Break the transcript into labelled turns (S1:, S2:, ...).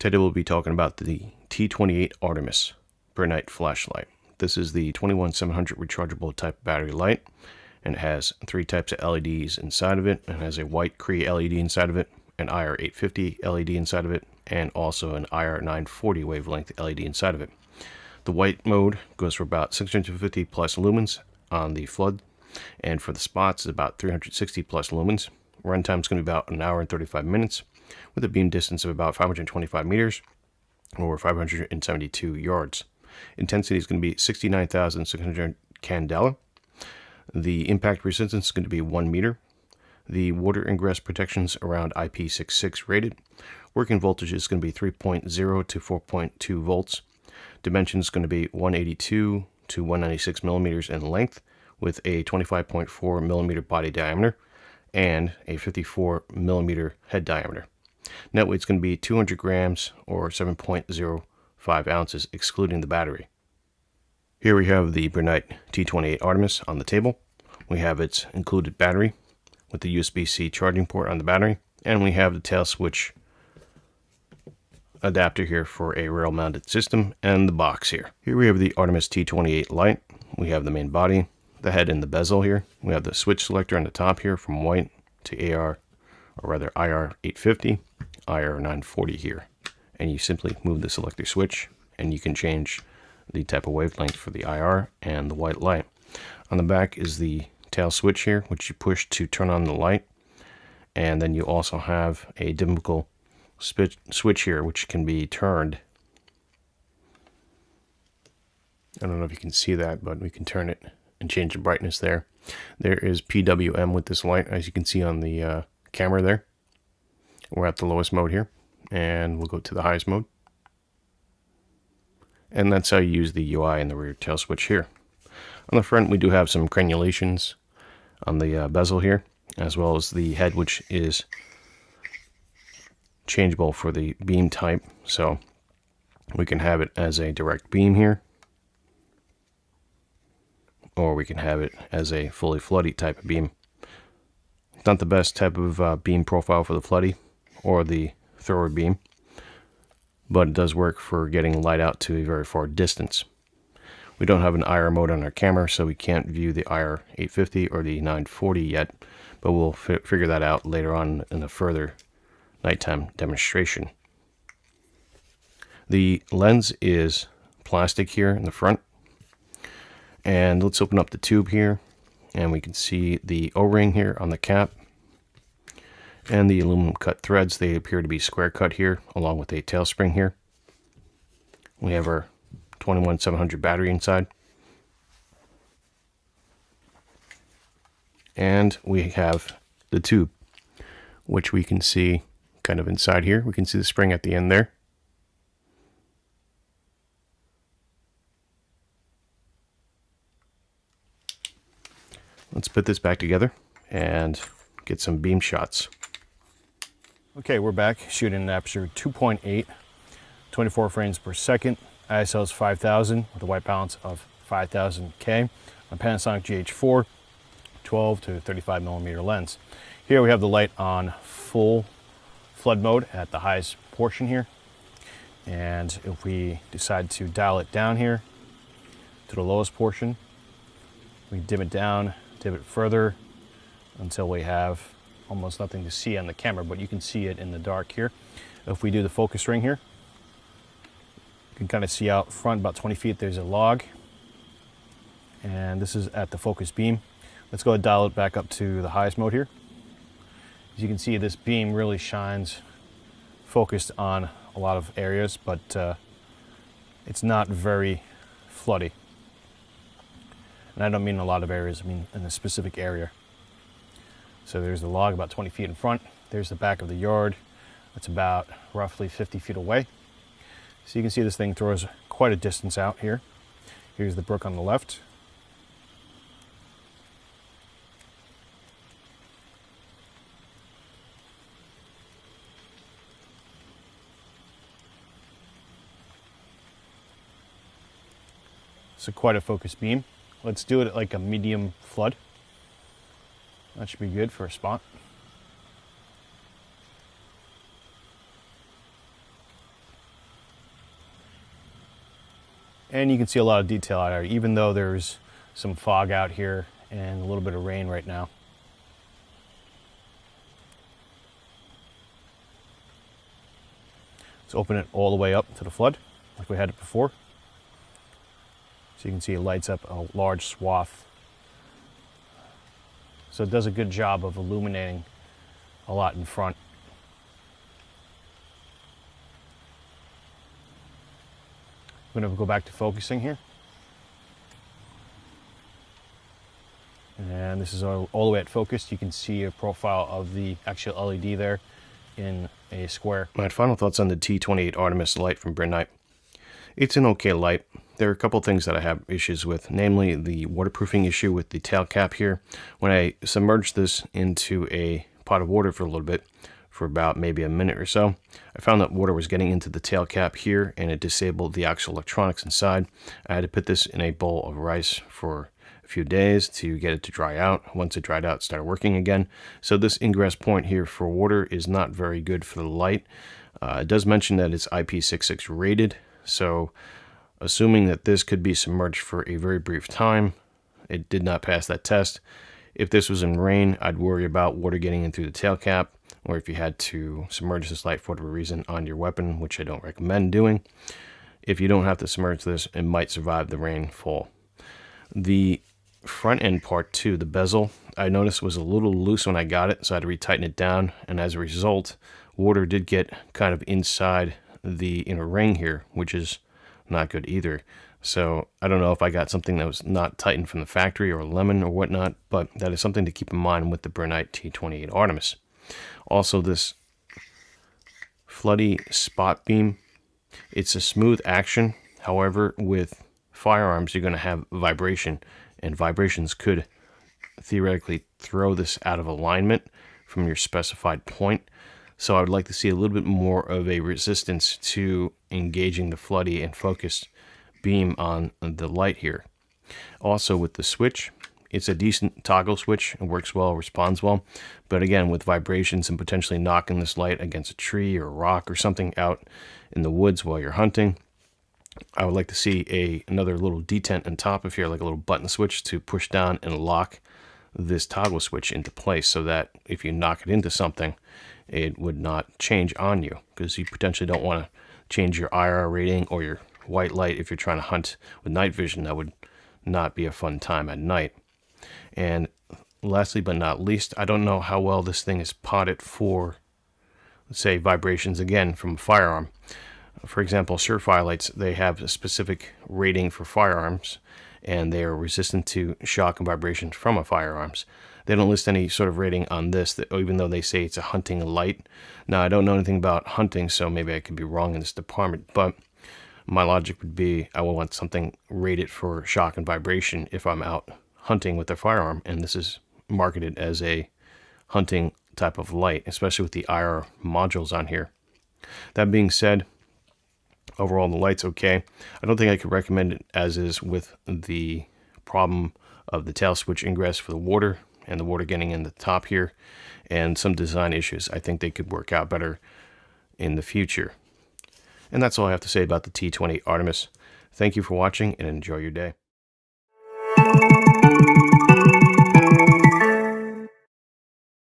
S1: Today we'll be talking about the T28 Artemis Brinyte flashlight. This is the 21700 rechargeable type battery light, and it has three types of LEDs inside of it. It has a white CREE LED inside of it, an IR850 LED inside of it, and also an IR940 wavelength LED inside of it. The white mode goes for about 650 plus lumens on the flood, and for the spots it's about 360 plus lumens. Runtime is going to be about an hour and 35 minutes, with a beam distance of about 525 meters or 572 yards. Intensity is going to be 69,600 candela. The impact resistance is going to be 1 meter. The water ingress protection is around IP66 rated. Working voltage is going to be 3.0 to 4.2 volts. Dimension is going to be 182 to 196 millimeters in length, with a 25.4 millimeter body diameter and a 54 millimeter head diameter. Net weight is going to be 200 grams or 7.05 ounces, excluding the battery. Here we have the Brinyte T28 Artemis on the table. We have its included battery with the USB-C charging port on the battery, and we have the tail switch adapter here for a rail mounted system, and the box here. Here we have the Artemis T28 light. We have the main body, the head, and the bezel here. We have the switch selector on the top here from white to IR850, IR940 here. And you simply move the selector switch and you can change the type of wavelength for the IR and the white light. On the back is the tail switch here, which you push to turn on the light. And then you also have a dimmable switch here, which can be turned. I don't know if you can see that, but we can turn it and change the brightness there. There is PWM with this light, as you can see on the camera there. We're at the lowest mode here, and we'll go to the highest mode. And that's how you use the UI and the rear tail switch here. On the front, we do have some crenulations on the bezel here, as well as the head, which is changeable for the beam type. So we can have it as a direct beam here, or we can have it as a fully floody type of beam. It's not the best type of beam profile for the floody or the thrower beam, but it does work for getting light out to a very far distance. We don't have an IR mode on our camera, so we can't view the IR850 or the 940 yet, but we'll figure that out later on in a further nighttime demonstration. The lens is plastic here in the front, and let's open up the tube here, and we can see the O-ring here on the cap and the aluminum cut threads. They appear to be square cut here, along with a tail spring here. We have our 21700 battery inside, and we have the tube, which we can see kind of inside here. We can see the spring at the end there. Let's put this back together and get some beam shots. Okay, we're back shooting an aperture 2.8, 24 frames per second. ISO is 5000 with a white balance of 5000K. A Panasonic GH4 12 to 35 millimeter lens. Here we have the light on full flood mode at the highest portion here. And if we decide to dial it down here to the lowest portion, we dim it down, dim it further until we have almost nothing to see on the camera, but you can see it in the dark here. If we do the focus ring here, you can kind of see out front about 20 feet there's a log, and this is at the focus beam. Let's go ahead and dial it back up to the highest mode here. As you can see, this beam really shines focused on a lot of areas, but it's not very floody. And I don't mean a lot of areas, I mean in a specific area. So there's the log about 20 feet in front. There's the back of the yard. That's about roughly 50 feet away. So you can see this thing throws quite a distance out here. Here's the brook on the left. So quite a focused beam. Let's do it at like a medium flood. That should be good for a spot. And you can see a lot of detail out here, even though there's some fog out here and a little bit of rain right now. Let's open it all the way up to the flood, like we had it before. So you can see it lights up a large swath. So it does a good job of illuminating a lot in front. I'm going to go back to focusing here. And this is all the way at focus. You can see a profile of the actual LED there in a square. My final thoughts on the T28 Artemis light from Brinyte. It's an okay light. There are a couple things that I have issues with, namely the waterproofing issue with the tail cap here. When I submerged this into a pot of water for a little bit, for about maybe a minute or so, I found that water was getting into the tail cap here and it disabled the actual electronics inside. I had to put this in a bowl of rice for a few days to get it to dry out. Once it dried out, it started working again. So this ingress point here for water is not very good for the light. It does mention that it's IP66 rated, so assuming that this could be submerged for a very brief time, it did not pass that test. If this was in rain, I'd worry about water getting in through the tail cap, or if you had to submerge this light for whatever reason on your weapon, which I don't recommend doing. If you don't have to submerge this, it might survive the rainfall. The front end part too, the bezel, I noticed was a little loose when I got it, so I had to retighten it down, and as a result, water did get kind of inside the inner ring here, which is not good either. So I don't know if I got something that was not tightened from the factory or lemon or whatnot, but that is something to keep in mind with the Brinyte T28 Artemis. Also, this floody spot beam, it's a smooth action. However, with firearms, you're going to have vibration, and vibrations could theoretically throw this out of alignment from your specified point. So I would like to see a little bit more of a resistance to engaging the floody and focused beam on the light here. Also with the switch, it's a decent toggle switch. It works well, responds well. But again, with vibrations and potentially knocking this light against a tree or a rock or something out in the woods while you're hunting, I would like to see another little detent on top of here, like a little button switch to push down and lock this toggle switch into place so that if you knock it into something, it would not change on you, because you potentially don't want to change your IR rating or your white light if you're trying to hunt with night vision. That would not be a fun time at night. And lastly but not least, I don't know how well this thing is potted for, let's say, vibrations again from a firearm. For example, Surefire lights, they have a specific rating for firearms, and they are resistant to shock and vibrations from a firearms. They don't list any sort of rating on this, even though they say it's a hunting light. Now, I don't know anything about hunting, so maybe I could be wrong in this department, but my logic would be I will want something rated for shock and vibration if I'm out hunting with a firearm, and this is marketed as a hunting type of light, especially with the IR modules on here. That being said, overall the light's okay. I don't think I could recommend it as is with the problem of the tail switch ingress for the water and the water getting in the top here and some design issues. I think they could work out better in the future. And that's all I have to say about the T28 Artemis. Thank you for watching and enjoy your day.